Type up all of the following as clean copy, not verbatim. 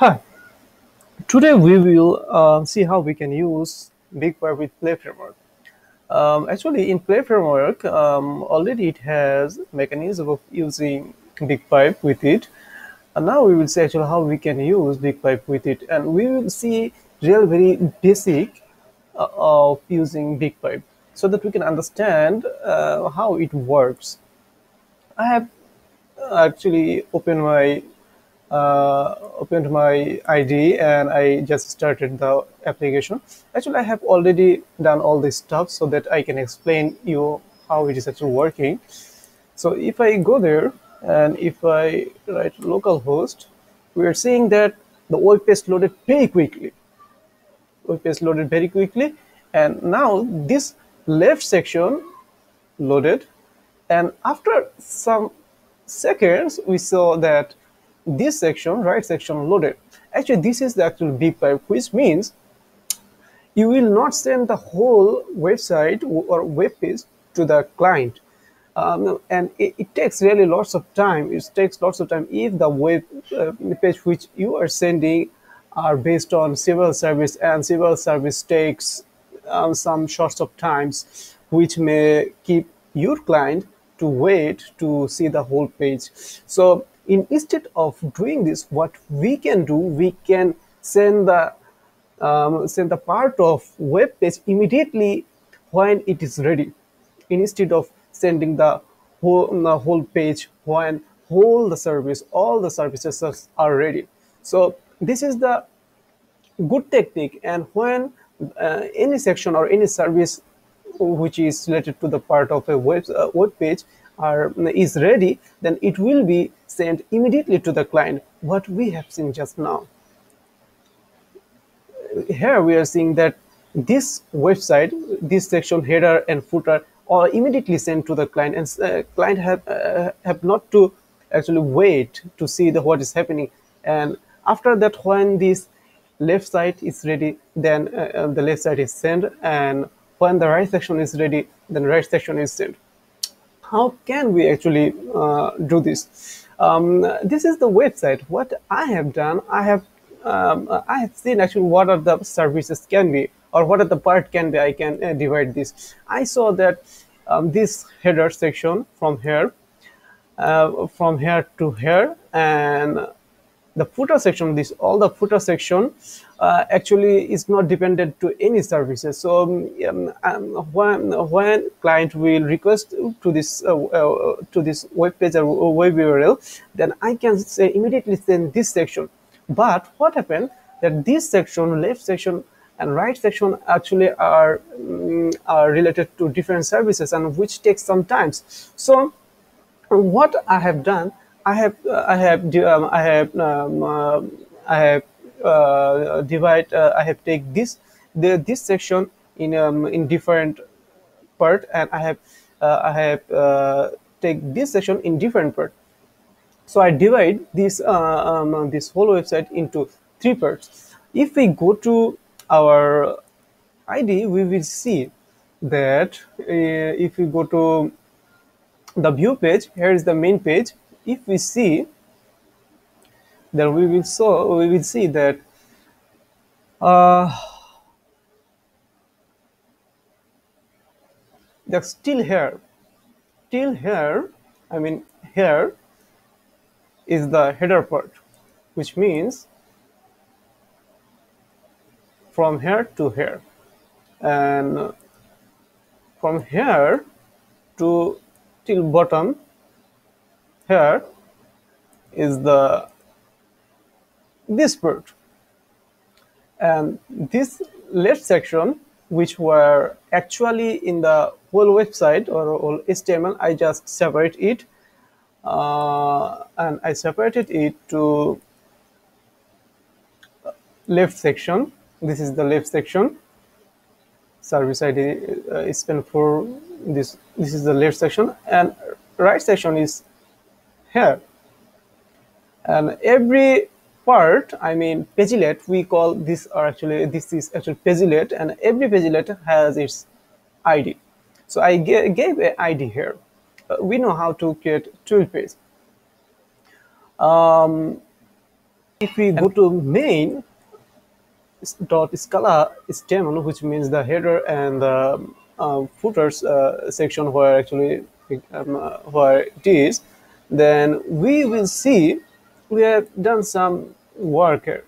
Hi, today we will see how we can use Bigpipe with playframework. Actually, in playframework, already it has mechanism of using Bigpipe with it. And now we will see actually how we can use Bigpipe with it. And we will see real very basic of using Bigpipe so that we can understand how it works. I have actually opened my ID and I just started the application. Actually, I have already done all this stuff so that I can explain you how it is actually working. So if I go there and if I write localhost, we are seeing that the web page loaded very quickly. Web page loaded very quickly, and now this left section loaded, and after some seconds we saw that this section, right section, loaded. Actually, this is the actual Bigpipe, which means you will not send the whole website or web page to the client. And it takes really lots of time. It takes lots of time if the web page which you are sending are based on civil service, and civil service takes some sorts of times, which may keep your client to wait to see the whole page. So instead of doing this, what we can do, we can send the part of web page immediately when it is ready, instead of sending the whole page when all the services are ready. So this is the good technique, and when any section or any service which is related to the part of a web page is ready, then it will be sent immediately to the client, what we have seen just now. Here we are seeing that this website, this section, header and footer, are immediately sent to the client, and client have not to actually wait to see what is happening. And after that, when this left side is ready, then the left side is sent, and when the right section is ready, then right section is sent. How can we actually do this? This is the website. What I have done, I have seen actually what are the services can be, or what are the part can be. I can divide this. I saw that this header section from here to here, and the footer section, this all the footer section actually is not dependent to any services. So when client will request to this web page or web URL, then I can say immediately send this section. But what happened that this section, left section and right section, actually are related to different services, and which takes some times. So what I have done, I have take this section in different part, and I have take this section in different part. So I divide this whole website into three parts. If we go to our ID, we will see that if we go to the view page, here is the main page. If we see, then we will see that uh, they're still here. Till here, I mean here is the header part, which means from here to here, and from here to till bottom here is the this part. And this left section, which were actually in the whole website or whole HTML, I just separate it, and I separated it to left section. This is the left section. Service ID is spent for this. This is the left section, and right section is here. And every part, I mean pagelet, we call this, or actually this is actually pagelet, and every pagelet has its ID. So I gave a ID here. We know how to create tool page. If we go to main dot scala stem, which means the header and the footers section where actually where it is, then we will see we have done some work here.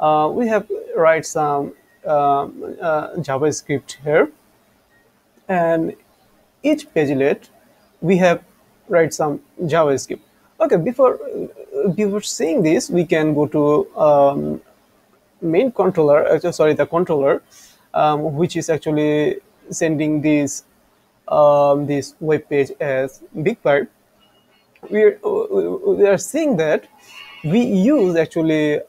We have write some JavaScript here, and each pagelet we have write some JavaScript. Okay, before seeing this, we can go to main controller, sorry, the controller, which is actually sending this web page as Bigpipe. We are seeing that we use actually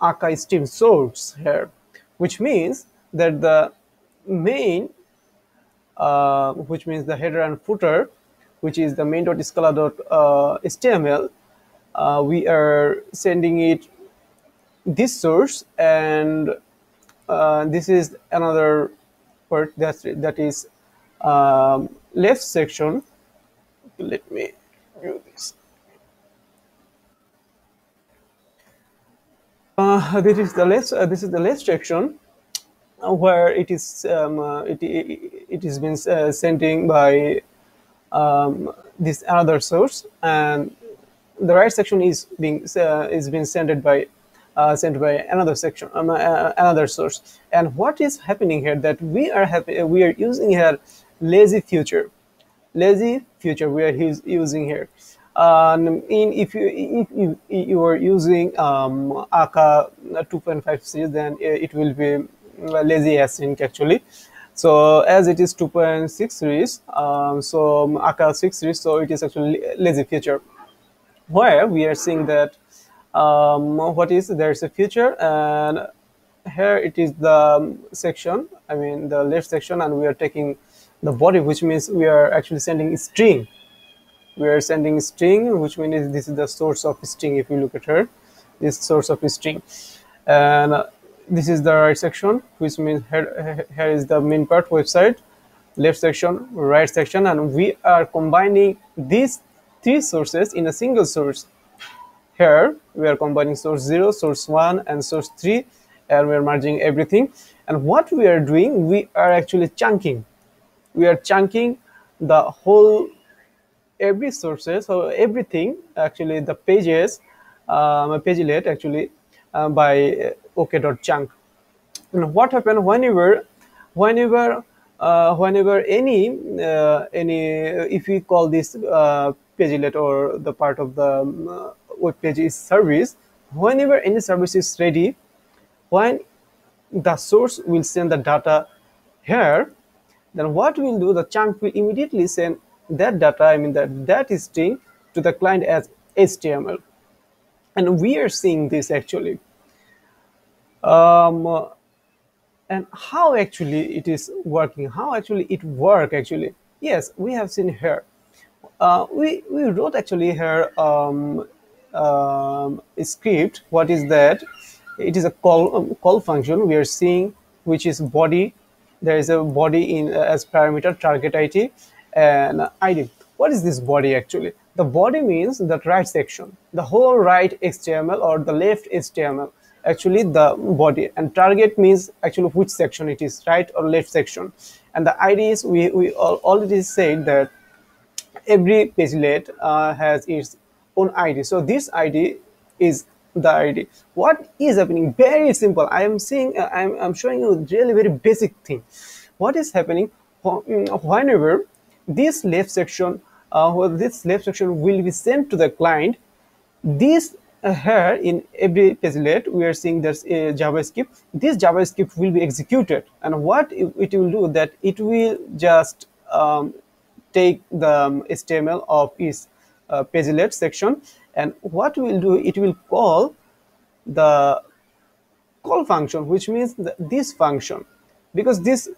archive stream source here, which means that the main, which means the header and footer, which is the main.scala.html, we are sending it this source, and this is another part that is left section. Let me do this. This is the left section where it is been sending by this another source, and the right section is being sent by another section, another source. And what is happening here that we are using here lazy future we are using here. If you are using aka 2.5 series, then it will be lazy async actually. So as it is 2.6 series, so aka 6 series, so it is actually lazy future, where we are seeing that there's a future, and here it is the section, I mean the left section, and we are taking the body, which means we are actually sending string. We are sending string, which means this is the source of string. If you look at her, this source of string, and this is the right section, which means here is the main part website, left section, right section, and we are combining these three sources in a single source. Here we are combining source 0, source 1, and source 3, and we are merging everything. And what we are doing, we are actually chunking. We are chunking the whole every sources, so everything actually the pages, pagelet actually by OK.chunk. And what happened whenever any if we call this pagelet or the part of the web page is service, whenever any service is ready, when the source will send the data here, then what we'll do, the chunk will immediately send that data, I mean that string, to the client as HTML. And we are seeing this actually. And how actually it is working, how actually it work actually. Yes, we have seen here. We wrote actually here a script. What is that? It is a call function we are seeing, which is body. There is a body in as parameter, target ID and ID. What is this body actually? The body means the right section, the whole right HTML or the left HTML, actually the body. And target means actually which section it is, right or left section. And the ID is, we already said that every pagelet has its own ID. So this ID is the ID. What is happening? Very simple. I am seeing, I'm showing you really very basic thing. What is happening whenever this left section, will be sent to the client, this here in every pagelet we are seeing there's a JavaScript. This JavaScript will be executed, and what it will do, that it will just take the HTML of its pagelet section, and what will do, it will call the call function, which means this function, because this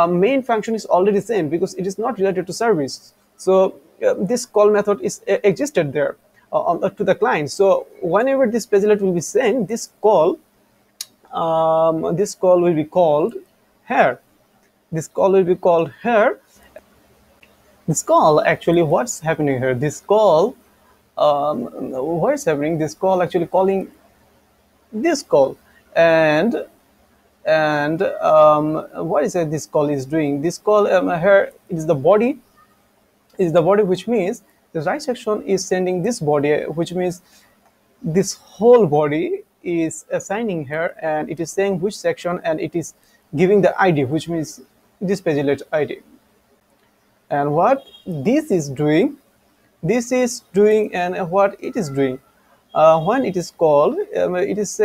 main function is already same, because it is not related to service. So this call method is existed there to the client. So whenever this pagelet will be sent, this call will be called here. This call will be called here. This call, actually, what's happening here? This call what is happening? This call actually calling this call, and what is it this call is doing? This call here is the body, which means the right section is sending this body, which means this whole body is assigning here, and it is saying which section, and it is giving the ID, which means this pagelet ID. And what this is doing, and what it is doing, when it is called, it is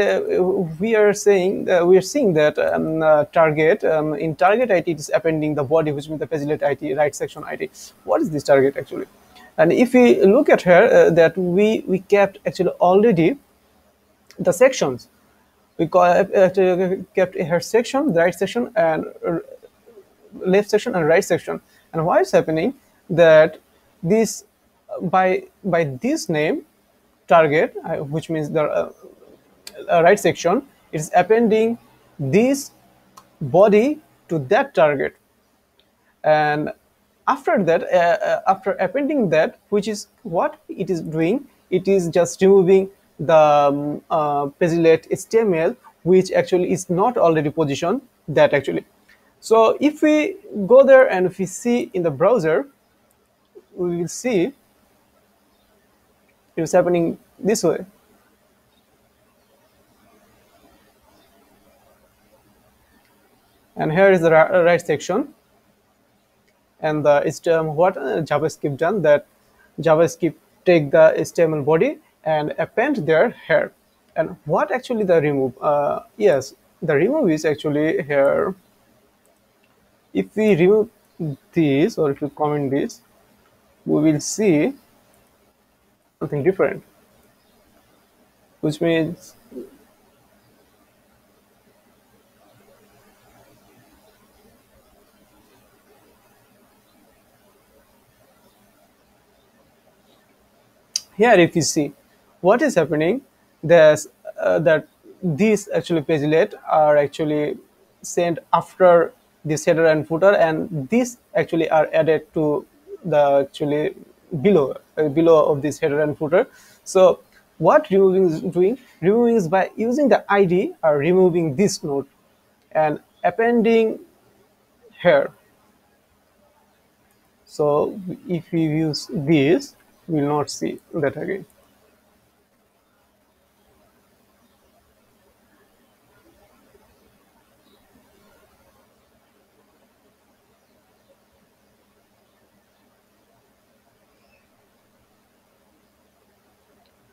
we are seeing that target, in target ID it is appending the body, which means the pagelet ID, right section ID. What is this target actually? And if we look at here, that we kept actually already the sections. We actually kept her section, the right section, and left section, and right section. And why is happening that this, by this name target, which means the right section, is appending this body to that target. And after that, after appending that, which is what it is doing, it is just removing the pagelet HTML, which actually is not already positioned that actually. So if we go there and if we see in the browser, we will see it is happening this way. And here is the right section, and the HTML, what JavaScript done, that JavaScript take the HTML body and append their hair. And what actually the remove? Yes, the remove is actually here. If we remove this, or if we comment this, we will see something different, which means here if you see what is happening, there's that these actually pagelet are actually sent after this header and footer, and these actually are added to the actually below of this header and footer. So what removing is doing, removing is by using the ID or removing this node and appending here. So if we use this, we will not see that again.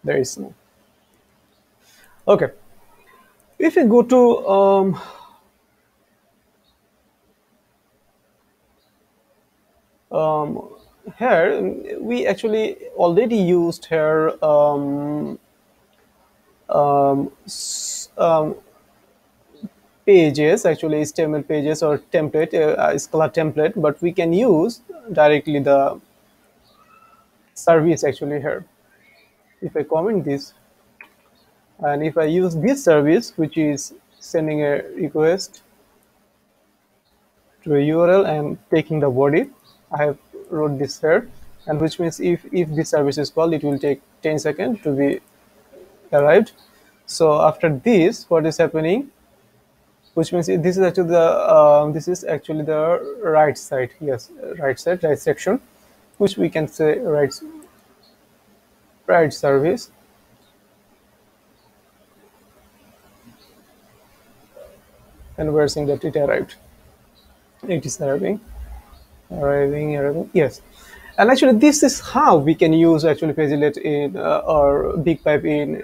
There is no. Okay. If we go to here, we actually already used here pages, actually HTML pages or template, Scala template, but we can use directly the service actually here. If I comment this, and if I use this service, which is sending a request to a URL and taking the body, I have wrote this here, and which means if this service is called, it will take 10 seconds to be arrived. So after this, what is happening, which means this is actually the right side. Yes, right side, right section, which we can say right service. And we're saying that it arrived. It is arriving. Yes. And actually, this is how we can use actually Pagelet in or Bigpipe in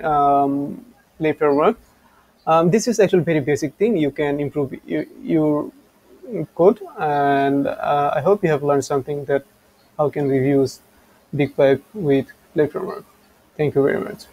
playframework. This is actually very basic thing. You can improve your code, and I hope you have learned something, that how can we use Bigpipe with playframework. Thank you very much.